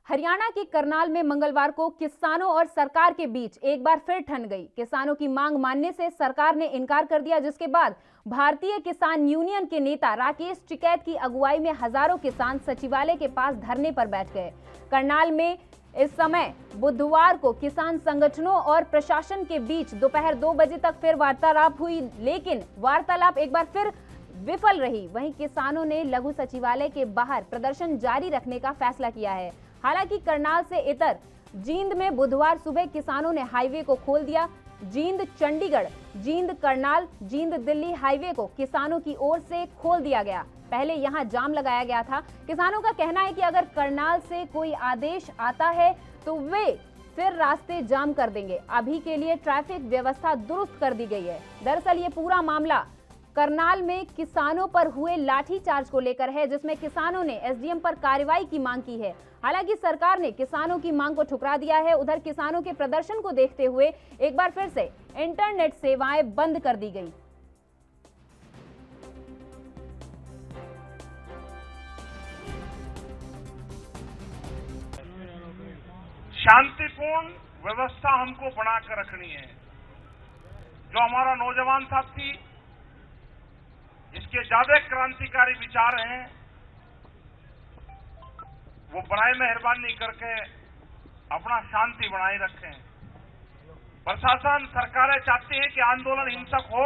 हरियाणा के करनाल में मंगलवार को किसानों और सरकार के बीच एक बार फिर ठन गई। किसानों की मांग मानने से सरकार ने इनकार कर दिया, जिसके बाद भारतीय किसान यूनियन के नेता राकेश टिकैत की अगुवाई में हजारों किसान सचिवालय के पास धरने पर बैठ गए। करनाल में इस समय बुधवार को किसान संगठनों और प्रशासन के बीच दोपहर 2 बजे तक फिर वार्तालाप हुई, लेकिन वार्तालाप एक बार फिर विफल रही। वहीं किसानों ने लघु सचिवालय के बाहर प्रदर्शन जारी रखने का फैसला किया है। हालांकि करनाल से इतर जींद में बुधवार सुबह किसानों ने हाईवे को खोल दिया। जींद चंडीगढ़, जींद करनाल, जींद दिल्ली हाईवे को किसानों की ओर से खोल दिया गया। पहले यहां जाम लगाया गया था। किसानों का कहना है कि अगर करनाल से कोई आदेश आता है तो वे फिर रास्ते जाम कर देंगे। अभी के लिए ट्रैफिक व्यवस्था दुरुस्त कर दी गई है। दरअसल ये पूरा मामला करनाल में किसानों पर हुए लाठीचार्ज को लेकर है, जिसमें किसानों ने एसडीएम पर कार्रवाई की मांग की है। हालांकि सरकार ने किसानों की मांग को ठुकरा दिया है। उधर किसानों के प्रदर्शन को देखते हुए एक बार फिर से इंटरनेट सेवाएं बंद कर दी गई। शांतिपूर्ण व्यवस्था हमको बनाकर रखनी है। जो हमारा नौजवान साथी इसके ज्यादा क्रांतिकारी विचार हैं, वो बराए मेहरबानी करके अपना शांति बनाए रखें। प्रशासन, सरकारें चाहती हैं कि आंदोलन हिंसक हो,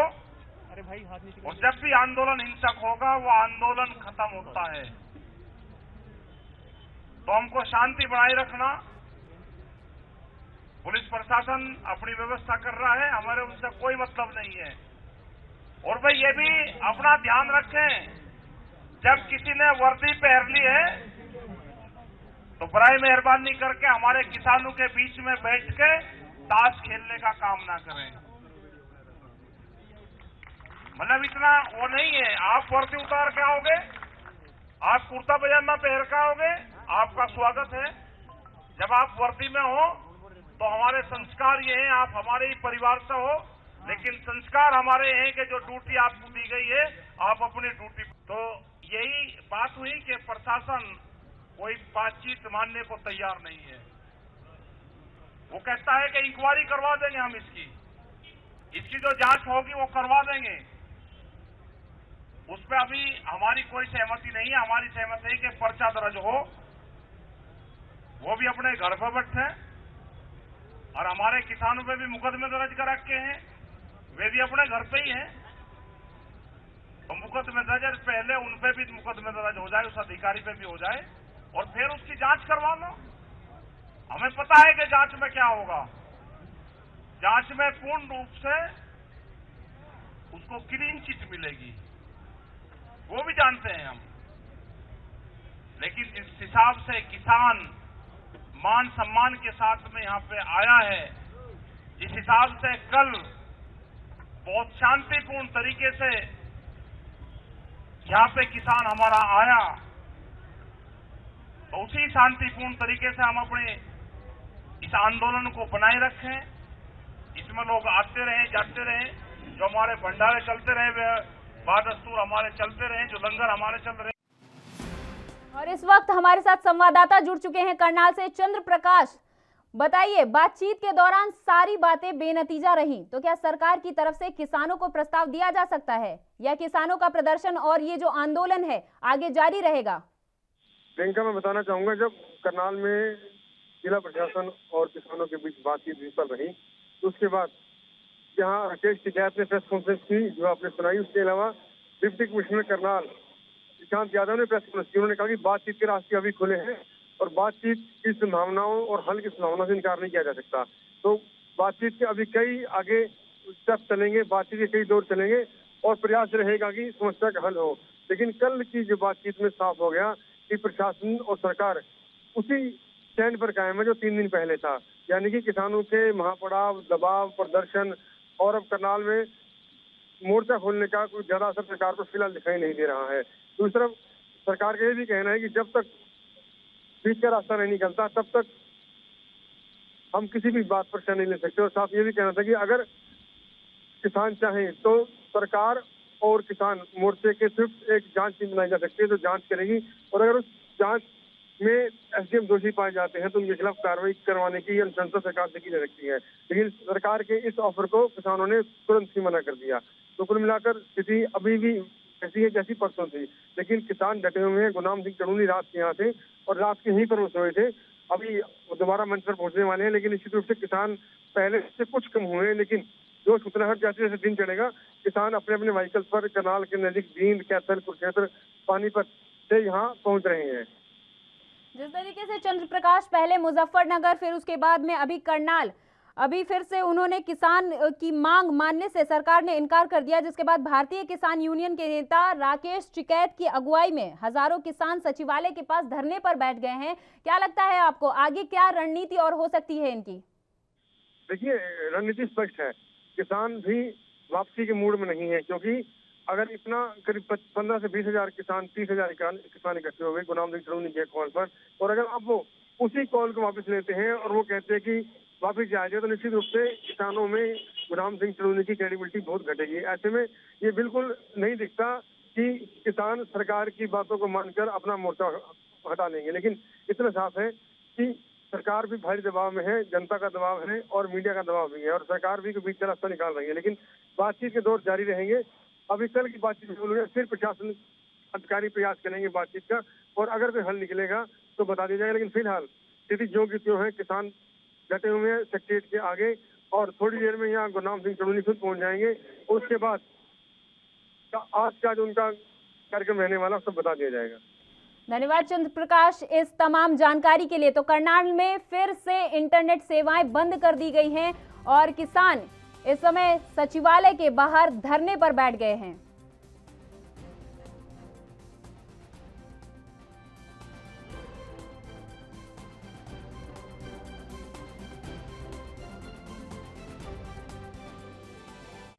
और जब भी आंदोलन हिंसक होगा वो आंदोलन खत्म होता है। तो हमको शांति बनाए रखना। पुलिस प्रशासन अपनी व्यवस्था कर रहा है, हमारे उनसे कोई मतलब नहीं है। और भाई ये भी अपना ध्यान रखें, जब किसी ने वर्दी पहन ली है तो बराए मेहरबानी करके हमारे किसानों के बीच में बैठ के ताश खेलने का काम ना करें। मतलब इतना वो नहीं है, आप वर्दी उतार के आओगे, आप कुर्ता पजामा पहन के आओगे, आपका स्वागत है। जब आप वर्दी में हो तो हमारे संस्कार ये हैं, आप हमारे ही परिवार से हो, लेकिन संस्कार हमारे हैं कि जो ड्यूटी आपको दी गई है आप अपनी ड्यूटी। तो यही बात हुई कि प्रशासन कोई बातचीत मानने को तैयार नहीं है। वो कहता है कि इंक्वायरी करवा देंगे हम इसकी जो जांच होगी वो करवा देंगे। उस पर अभी हमारी कोई सहमति नहीं है। हमारी सहमति है कि पर्चा दर्ज हो, वो भी अपने घर पर बैठे, और हमारे किसानों पे भी मुकदमे दर्ज कर रखे हैं, वे भी अपने घर पे ही हैं। तो मुकदमे दर्ज पहले उन पे भी मुकदमे दर्ज हो जाए, उस अधिकारी पे भी हो जाए, और फिर उसकी जांच करवा लो। हमें पता है कि जांच में क्या होगा। जांच में पूर्ण रूप से उसको क्लीन चिट मिलेगी, वो भी जानते हैं हम। लेकिन जिस हिसाब से किसान मान सम्मान के साथ में यहाँ पे आया है, जिस हिसाब से कल बहुत शांतिपूर्ण तरीके से यहाँ पे किसान हमारा आया, तो उसी शांतिपूर्ण तरीके से हम अपने इस आंदोलन को बनाए रखें। इसमें लोग आते रहे, जाते रहे, जो हमारे भंडारे चलते रहे, बादस्तूर हमारे चलते रहे, जो लंगर हमारे चल रहे। और इस वक्त हमारे साथ संवाददाता जुड़ चुके हैं करनाल से, चंद्र प्रकाश। बताइए, बातचीत के दौरान सारी बातें बेनतीजा रहीं, तो क्या सरकार की तरफ से किसानों को प्रस्ताव दिया जा सकता है, या किसानों का प्रदर्शन और ये जो आंदोलन है आगे जारी रहेगा? प्रियंका, मैं बताना चाहूंगा, जब करनाल में जिला प्रशासन और किसानों के बीच बातचीत विफल रही, तो उसके बाद जहां राकेश टिकैत ने प्रेस कॉन्फ्रेंस की, जो आपने सुनाई, उसके अलावा डिप्टी कमिश्नर करनाल श्रीकांत यादव ने प्रेस कॉन्फ्रेंस की। उन्होंने कहा कि बातचीत के रास्ते अभी खुले हैं और बातचीत की संभावनाओं और हल की संभावना से इनकार नहीं किया जा सकता। तो बातचीत के अभी कई आगे स्टेप चलेंगे, बातचीत के कई दौर चलेंगे और प्रयास रहेगा कि समस्या का हल हो। लेकिन कल की जो बातचीत में साफ हो गया कि प्रशासन और सरकार उसी स्टैंड पर कायम है जो 3 दिन पहले था, यानी कि किसानों के महापड़ाव, दबाव, प्रदर्शन, और अब करनाल में मोर्चा खोलने का कोई ज्यादा असर सरकार को फिलहाल दिखाई नहीं दे रहा है। दूसरी तरफ सरकार का ये भी कहना है कि जब तक बीच का रास्ता नहीं निकलता तब तक हम किसी भी बात पर नहीं ले सकते। और साथ ये भी कहना था कि अगर किसान चाहें तो सरकार और किसान मोर्चे के सिर्फ एक जांच टीम बनाई जा सकती है, तो जांच करेगी, और अगर उस जांच में एसडीएम दोषी पाए जाते हैं तो उनके खिलाफ कार्रवाई करवाने की अनुशंसा सरकार से की जा सकती है। लेकिन सरकार के इस ऑफर को किसानों ने तुरंत ही मना कर दिया। तो कुल मिलाकर स्थिति अभी भी ऐसी है जैसी परसों थी, लेकिन किसान डटे हुए हैं। गुरनाम सिंह टंडूनी रात के यहाँ थे और रात के यहीं पर वो सोए थे। अभी दोबारा मंच पर पहुंचने वाले हैं, लेकिन निश्चित रूप से किसान पहले से कुछ कम हुए हैं, लेकिन जोश उतना है। जैसे जैसे दिन चढ़ेगा किसान अपने अपने व्हीकल्स पर करनाल के नजदीक जींद, कैथल, कुरुक्षेत्र, पानीपत से यहाँ पहुंच रहे हैं। जिस तरीके से चंद्र प्रकाश पहले मुजफ्फरनगर, फिर उसके बाद में अभी करनाल, अभी फिर से उन्होंने किसान की मांग मानने से सरकार ने इनकार कर दिया, जिसके बाद भारतीय किसान यूनियन के नेता राकेश टिकैत की अगुवाई में हजारों किसान सचिवालय के पास धरने पर बैठ गए हैं। क्या लगता है आपको, आगे क्या रणनीति और हो सकती है इनकी? देखिए, रणनीति स्पष्ट है। किसान भी वापसी के मूड में नहीं है, क्योंकि अगर इतना करीब 15 से 20 हजार किसान, 30 हजार किसान इकट्ठे हो गए गुरनाम सिंह टंडूनी के कॉल पर, और अगर अब वो उसी कॉल को वापस लेते हैं और वो कहते हैं कि वापस जाया जाए, तो निश्चित रूप से किसानों में गुरनाम सिंह टंडूनी की क्रेडिबिलिटी बहुत घटेगी। ऐसे में ये बिल्कुल नहीं दिखता कि किसान सरकार की बातों को मानकर अपना मोर्चा हटा लेंगे। लेकिन इतना साफ है कि सरकार भी भारी दबाव में है, जनता का दबाव है और मीडिया का दबाव भी है, और सरकार भी बीच का रास्ता निकाल रही है। लेकिन बातचीत के दौर जारी रहेंगे। अभी कल की बातचीत फिर प्रशासन अधिकारी प्रयास करेंगे बातचीत का, और अगर कोई हल निकलेगा तो बता दिया जाएगा। लेकिन फिलहाल स्थिति जो की त्यों है, किसान डटे हुए हैं सेक्रेटरीट के आगे, और थोड़ी देर में यहाँ गुरनाम सिंह टंडूनी खुद पहुंच जाएंगे। उसके बाद आज का जो उनका कार्यक्रम रहने वाला सब बता दिया जाएगा। धन्यवाद चंद्र प्रकाश इस तमाम जानकारी के लिए। तो करनाल में फिर से इंटरनेट सेवाएं बंद कर दी गई हैं और किसान इस समय सचिवालय के बाहर धरने पर बैठ गए हैं।